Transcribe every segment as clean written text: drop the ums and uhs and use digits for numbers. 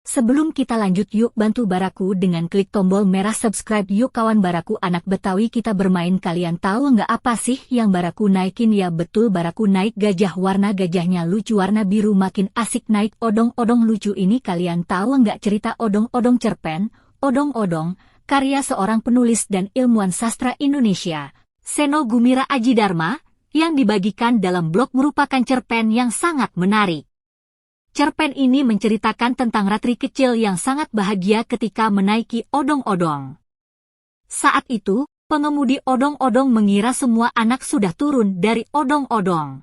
Sebelum kita lanjut, yuk bantu Baraku dengan klik tombol merah subscribe. Yuk kawan Baraku anak Betawi, kita bermain. Kalian tahu nggak apa sih yang Baraku naikin? Ya betul, Baraku naik gajah. Warna gajahnya lucu, warna biru, makin asik. Naik odong-odong lucu ini. Kalian tahu nggak cerita odong-odong cerpen? Odong-odong, karya seorang penulis dan ilmuwan sastra Indonesia, Seno Gumira Aji Dharma, yang dibagikan dalam blog, merupakan cerpen yang sangat menarik. Cerpen ini menceritakan tentang Ratri kecil yang sangat bahagia ketika menaiki odong-odong. Saat itu, pengemudi odong-odong mengira semua anak sudah turun dari odong-odong.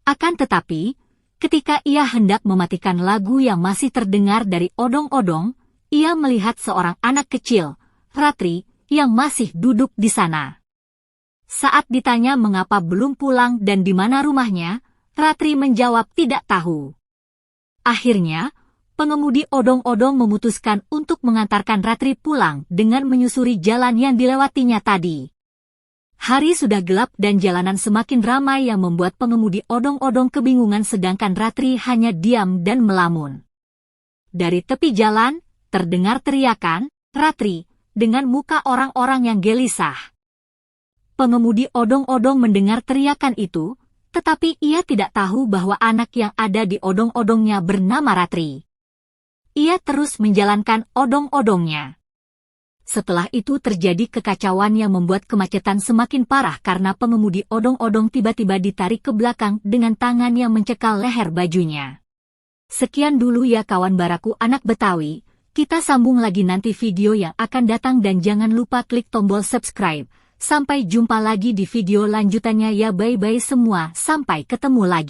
Akan tetapi, ketika ia hendak mematikan lagu yang masih terdengar dari odong-odong, ia melihat seorang anak kecil, Ratri, yang masih duduk di sana. Saat ditanya mengapa belum pulang dan di mana rumahnya, Ratri menjawab tidak tahu. Akhirnya, pengemudi odong-odong memutuskan untuk mengantarkan Ratri pulang dengan menyusuri jalan yang dilewatinya tadi. Hari sudah gelap dan jalanan semakin ramai yang membuat pengemudi odong-odong kebingungan, sedangkan Ratri hanya diam dan melamun. Dari tepi jalan, terdengar teriakan, "Ratri!" dengan muka orang-orang yang gelisah. Pengemudi odong-odong mendengar teriakan itu, tetapi ia tidak tahu bahwa anak yang ada di odong-odongnya bernama Ratri. Ia terus menjalankan odong-odongnya. Setelah itu terjadi kekacauan yang membuat kemacetan semakin parah karena pengemudi odong-odong tiba-tiba ditarik ke belakang dengan tangan yang mencekal leher bajunya. Sekian dulu ya kawan Baraku anak Betawi, kita sambung lagi nanti video yang akan datang dan jangan lupa klik tombol subscribe. Sampai jumpa lagi di video lanjutannya ya, bye-bye semua, sampai ketemu lagi.